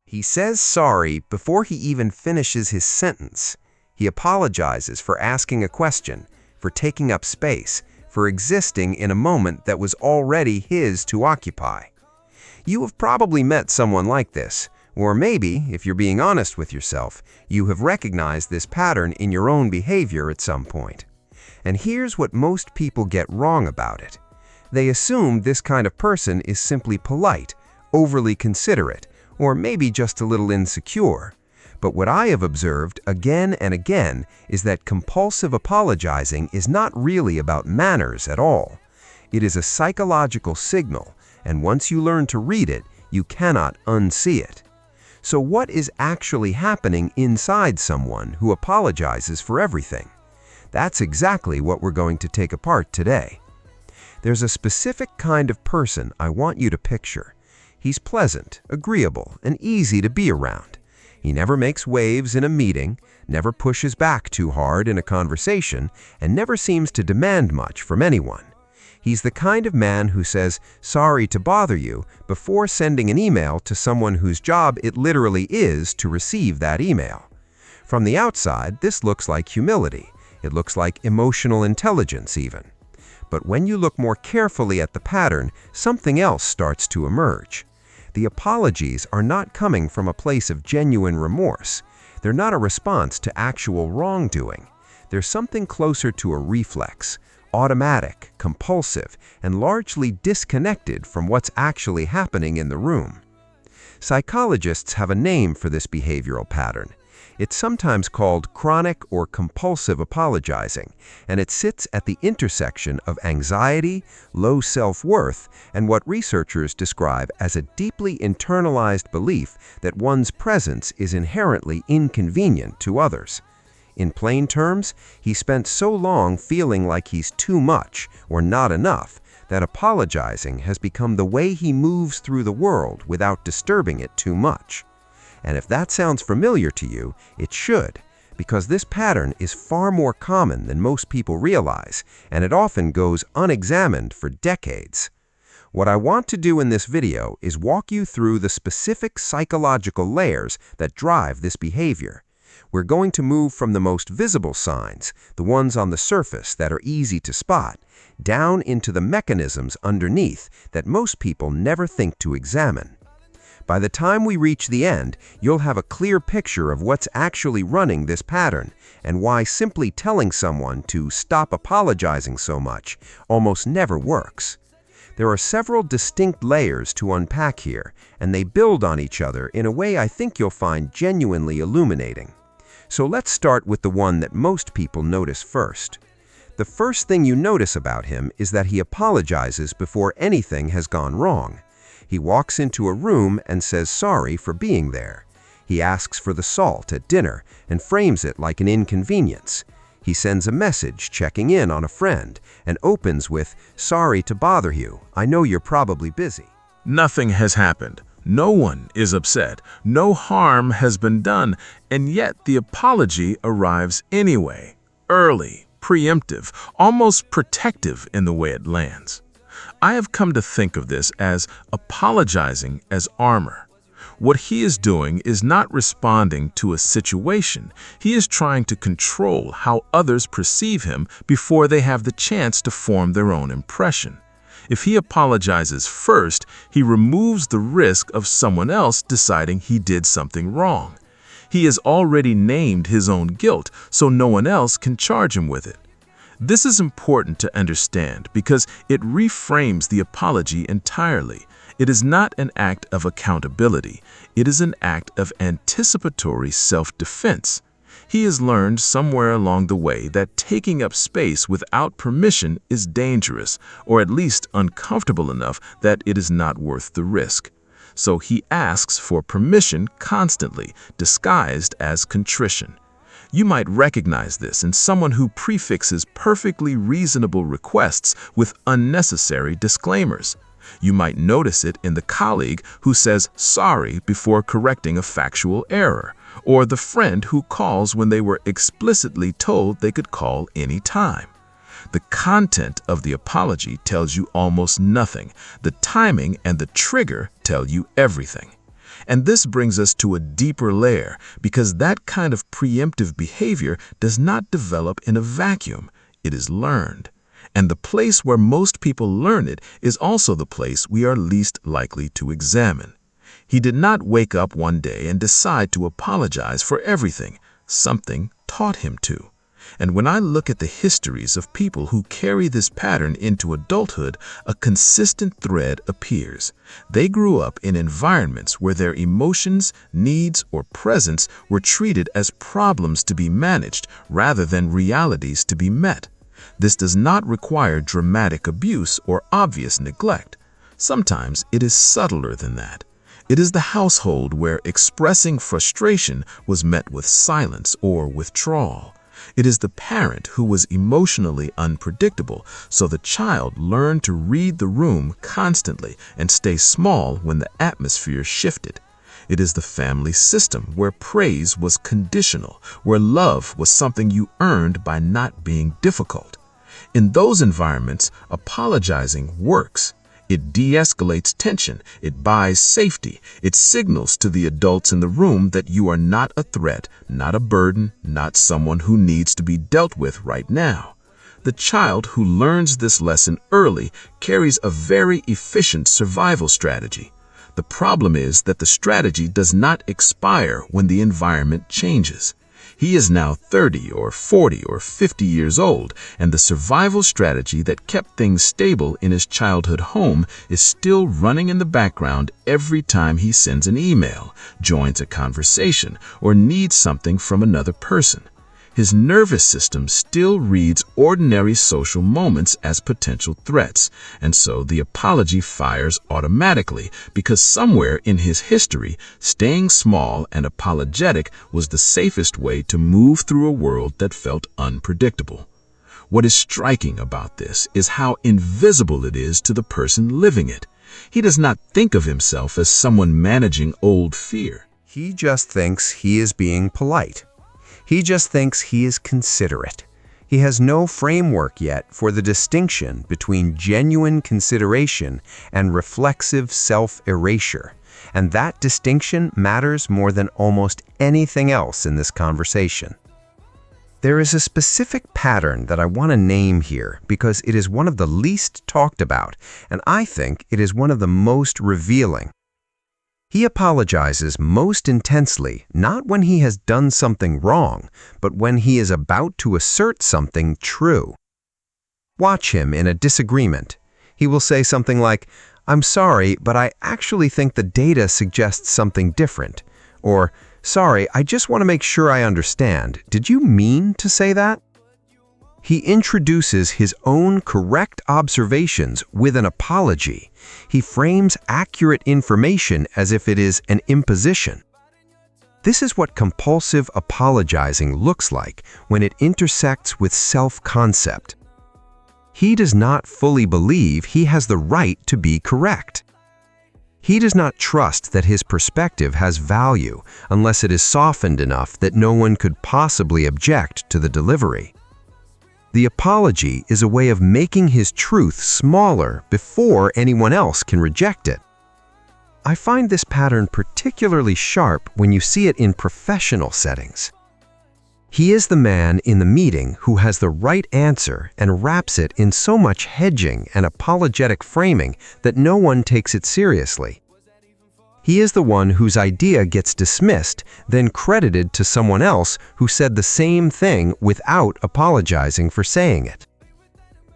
He says sorry before he even finishes his sentence. He apologizes for asking a question, for taking up space, for existing in a moment that was already his to occupy. You have probably met someone like this, or maybe, if you're being honest with yourself, you have recognized this pattern in your own behavior at some point. And here's what most people get wrong about it. They assume this kind of person is simply polite, overly considerate, or maybe just a little insecure. But what I have observed again and again is that compulsive apologizing is not really about manners at all. It is a psychological signal, and once you learn to read it, you cannot unsee it. So what is actually happening inside someone who apologizes for everything? That's exactly what we're going to take apart today. There's a specific kind of person I want you to picture. He's pleasant, agreeable, and easy to be around. He never makes waves in a meeting, never pushes back too hard in a conversation, and never seems to demand much from anyone. He's the kind of man who says, "Sorry to bother you," before sending an email to someone whose job it literally is to receive that email. From the outside, this looks like humility. It looks like emotional intelligence even. But when you look more carefully at the pattern, something else starts to emerge. The apologies are not coming from a place of genuine remorse. They're not a response to actual wrongdoing. They're something closer to a reflex, automatic, compulsive, and largely disconnected from what's actually happening in the room. Psychologists have a name for this behavioral pattern. It's sometimes called chronic or compulsive apologizing, and it sits at the intersection of anxiety, low self-worth, and what researchers describe as a deeply internalized belief that one's presence is inherently inconvenient to others. In plain terms, he spent so long feeling like he's too much or not enough that apologizing has become the way he moves through the world without disturbing it too much. And if that sounds familiar to you, it should, because this pattern is far more common than most people realize, and it often goes unexamined for decades. What I want to do in this video is walk you through the specific psychological layers that drive this behavior. We're going to move from the most visible signs, the ones on the surface that are easy to spot, down into the mechanisms underneath that most people never think to examine. By the time we reach the end, you'll have a clear picture of what's actually running this pattern and why simply telling someone to stop apologizing so much almost never works. There are several distinct layers to unpack here, and they build on each other in a way I think you'll find genuinely illuminating. So let's start with the one that most people notice first. The first thing you notice about him is that he apologizes before anything has gone wrong. He walks into a room and says sorry for being there. He asks for the salt at dinner and frames it like an inconvenience. He sends a message checking in on a friend and opens with, "Sorry to bother you. I know you're probably busy." Nothing has happened. No one is upset. No harm has been done, and yet the apology arrives anyway, early, preemptive, almost protective in the way it lands. I have come to think of this as apologizing as armor. What he is doing is not responding to a situation. He is trying to control how others perceive him before they have the chance to form their own impression. If he apologizes first, he removes the risk of someone else deciding he did something wrong. He has already named his own guilt, so no one else can charge him with it. This is important to understand because it reframes the apology entirely. It is not an act of accountability. It is an act of anticipatory self-defense. He has learned somewhere along the way that taking up space without permission is dangerous, or at least uncomfortable enough that it is not worth the risk. So he asks for permission constantly, disguised as contrition. You might recognize this in someone who prefixes perfectly reasonable requests with unnecessary disclaimers. You might notice it in the colleague who says sorry before correcting a factual error, or the friend who calls when they were explicitly told they could call any time. The content of the apology tells you almost nothing. The timing and the trigger tell you everything. And this brings us to a deeper layer, because that kind of preemptive behavior does not develop in a vacuum. It is learned. And the place where most people learn it is also the place we are least likely to examine. He did not wake up one day and decide to apologize for everything. Something taught him to. And when I look at the histories of people who carry this pattern into adulthood, a consistent thread appears. They grew up in environments where their emotions, needs, or presence were treated as problems to be managed rather than realities to be met. This does not require dramatic abuse or obvious neglect. Sometimes it is subtler than that. It is the household where expressing frustration was met with silence or withdrawal. It is the parent who was emotionally unpredictable, so the child learned to read the room constantly and stay small when the atmosphere shifted. It is the family system where praise was conditional, where love was something you earned by not being difficult. In those environments, apologizing works. It de-escalates tension, it buys safety, it signals to the adults in the room that you are not a threat, not a burden, not someone who needs to be dealt with right now. The child who learns this lesson early carries a very efficient survival strategy. The problem is that the strategy does not expire when the environment changes. He is now 30 or 40 or 50 years old, and the survival strategy that kept things stable in his childhood home is still running in the background every time he sends an email, joins a conversation, or needs something from another person. His nervous system still reads ordinary social moments as potential threats, and so the apology fires automatically because somewhere in his history, staying small and apologetic was the safest way to move through a world that felt unpredictable. What is striking about this is how invisible it is to the person living it. He does not think of himself as someone managing old fear. He just thinks he is being polite. He just thinks he is considerate. He has no framework yet for the distinction between genuine consideration and reflexive self-erasure, and that distinction matters more than almost anything else in this conversation. There is a specific pattern that I want to name here because it is one of the least talked about, and I think it is one of the most revealing. He apologizes most intensely not when he has done something wrong, but when he is about to assert something true. Watch him in a disagreement. He will say something like, "I'm sorry, but I actually think the data suggests something different." Or, "Sorry, I just want to make sure I understand. Did you mean to say that?" He introduces his own correct observations with an apology. He frames accurate information as if it is an imposition. This is what compulsive apologizing looks like when it intersects with self-concept. He does not fully believe he has the right to be correct. He does not trust that his perspective has value unless it is softened enough that no one could possibly object to the delivery. The apology is a way of making his truth smaller before anyone else can reject it. I find this pattern particularly sharp when you see it in professional settings. He is the man in the meeting who has the right answer and wraps it in so much hedging and apologetic framing that no one takes it seriously. He is the one whose idea gets dismissed, then credited to someone else who said the same thing without apologizing for saying it.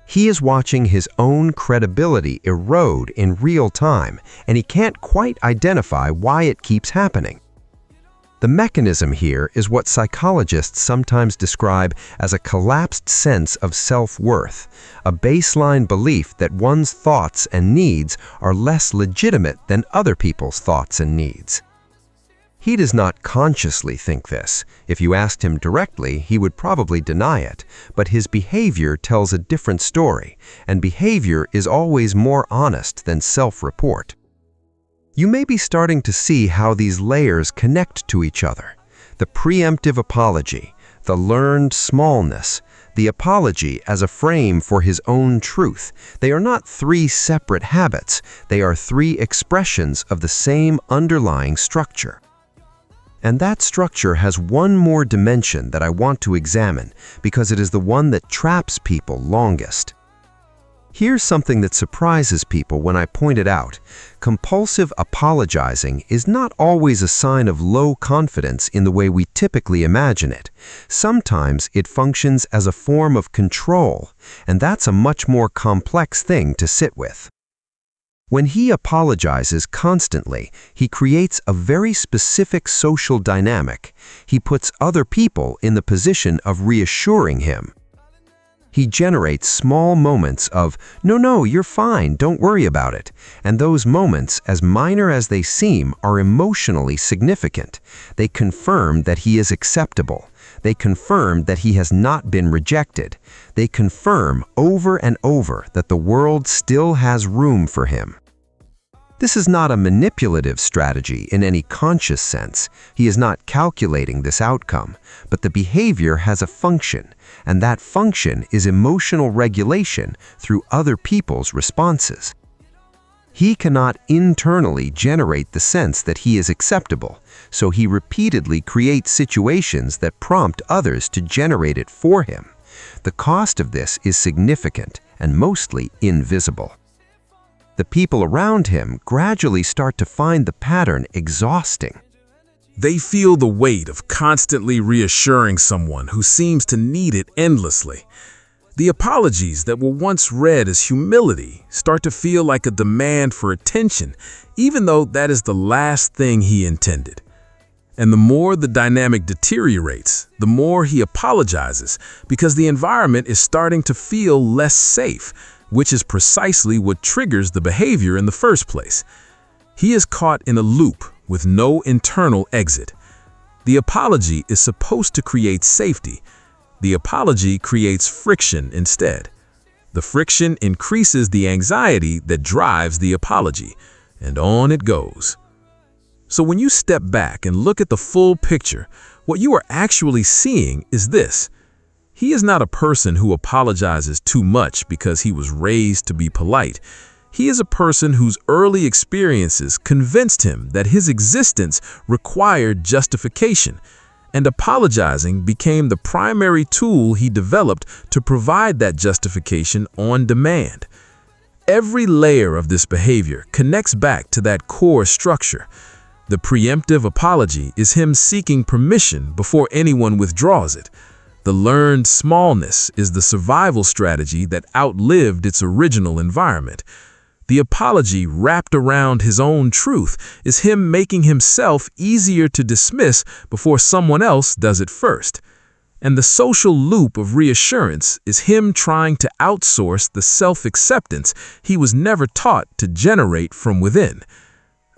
He is watching his own credibility erode in real time, and he can't quite identify why it keeps happening. The mechanism here is what psychologists sometimes describe as a collapsed sense of self-worth, a baseline belief that one's thoughts and needs are less legitimate than other people's thoughts and needs. He does not consciously think this. If you asked him directly, he would probably deny it, but his behavior tells a different story, and behavior is always more honest than self-report. You may be starting to see how these layers connect to each other. The preemptive apology, the learned smallness, the apology as a frame for his own truth. They are not three separate habits. They are three expressions of the same underlying structure. And that structure has one more dimension that I want to examine because it is the one that traps people longest. Here's something that surprises people when I point it out. Compulsive apologizing is not always a sign of low confidence in the way we typically imagine it. Sometimes it functions as a form of control, and that's a much more complex thing to sit with. When he apologizes constantly, he creates a very specific social dynamic. He puts other people in the position of reassuring him. He generates small moments of, no, you're fine, don't worry about it. And those moments, as minor as they seem, are emotionally significant. They confirm that he is acceptable. They confirm that he has not been rejected. They confirm over and over that the world still has room for him. This is not a manipulative strategy in any conscious sense. He is not calculating this outcome, but the behavior has a function, and that function is emotional regulation through other people's responses. He cannot internally generate the sense that he is acceptable, so he repeatedly creates situations that prompt others to generate it for him. The cost of this is significant and mostly invisible. The people around him gradually start to find the pattern exhausting. They feel the weight of constantly reassuring someone who seems to need it endlessly. The apologies that were once read as humility start to feel like a demand for attention, even though that is the last thing he intended. And the more the dynamic deteriorates, the more he apologizes because the environment is starting to feel less safe, which is precisely what triggers the behavior in the first place. He is caught in a loop with no internal exit. The apology is supposed to create safety. The apology creates friction instead. The friction increases the anxiety that drives the apology, and on it goes. So when you step back and look at the full picture, what you are actually seeing is this. He is not a person who apologizes too much because he was raised to be polite. He is a person whose early experiences convinced him that his existence required justification, and apologizing became the primary tool he developed to provide that justification on demand. Every layer of this behavior connects back to that core structure. The preemptive apology is him seeking permission before anyone withdraws it. The learned smallness is the survival strategy that outlived its original environment. The apology wrapped around his own truth is him making himself easier to dismiss before someone else does it first. And the social loop of reassurance is him trying to outsource the self-acceptance he was never taught to generate from within.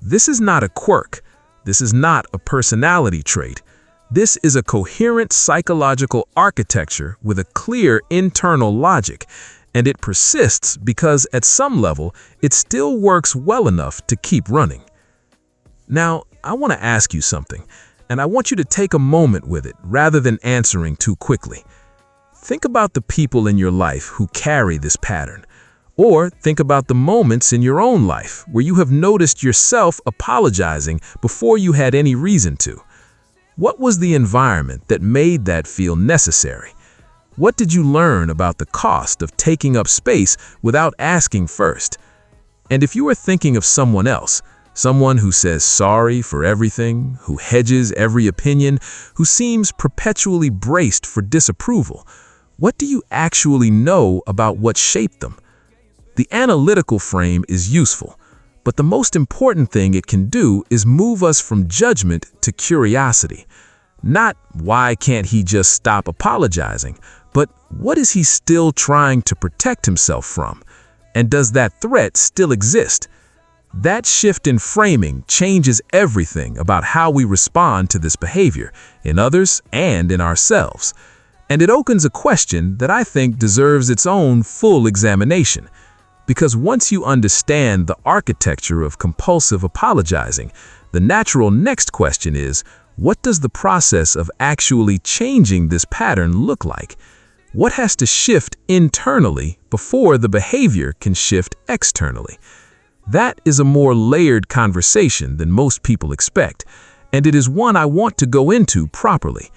This is not a quirk. This is not a personality trait. This is a coherent psychological architecture with a clear internal logic, and it persists because at some level it still works well enough to keep running. Now, I want to ask you something, and I want you to take a moment with it rather than answering too quickly. Think about the people in your life who carry this pattern, or think about the moments in your own life where you have noticed yourself apologizing before you had any reason to. What was the environment that made that feel necessary? What did you learn about the cost of taking up space without asking first? And if you are thinking of someone else, someone who says sorry for everything, who hedges every opinion, who seems perpetually braced for disapproval, what do you actually know about what shaped them? The analytical frame is useful, but the most important thing it can do is move us from judgment to curiosity. Not why can't he just stop apologizing, but what is he still trying to protect himself from? And does that threat still exist? That shift in framing changes everything about how we respond to this behavior, in others and in ourselves. And it opens a question that I think deserves its own full examination. Because once you understand the architecture of compulsive apologizing, the natural next question is, what does the process of actually changing this pattern look like? What has to shift internally before the behavior can shift externally? That is a more layered conversation than most people expect, and it is one I want to go into properly.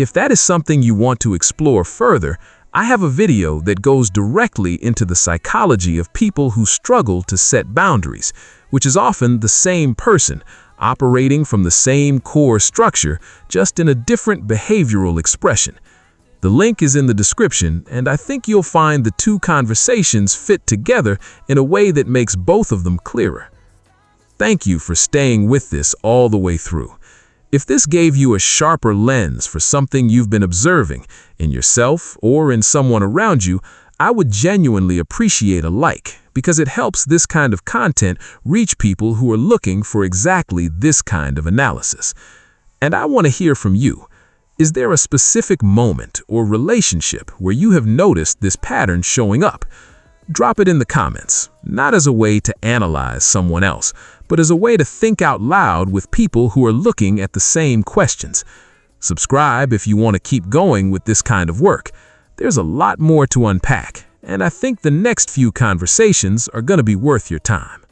If that is something you want to explore further, I have a video that goes directly into the psychology of people who struggle to set boundaries, which is often the same person, operating from the same core structure, just in a different behavioral expression. The link is in the description, and I think you'll find the two conversations fit together in a way that makes both of them clearer. Thank you for staying with this all the way through. If this gave you a sharper lens for something you've been observing in yourself or in someone around you, I would genuinely appreciate a like, because it helps this kind of content reach people who are looking for exactly this kind of analysis. And I want to hear from you. Is there a specific moment or relationship where you have noticed this pattern showing up? Drop it in the comments, not as a way to analyze someone else, but as a way to think out loud with people who are looking at the same questions. Subscribe if you want to keep going with this kind of work. There's a lot more to unpack, and I think the next few conversations are going to be worth your time.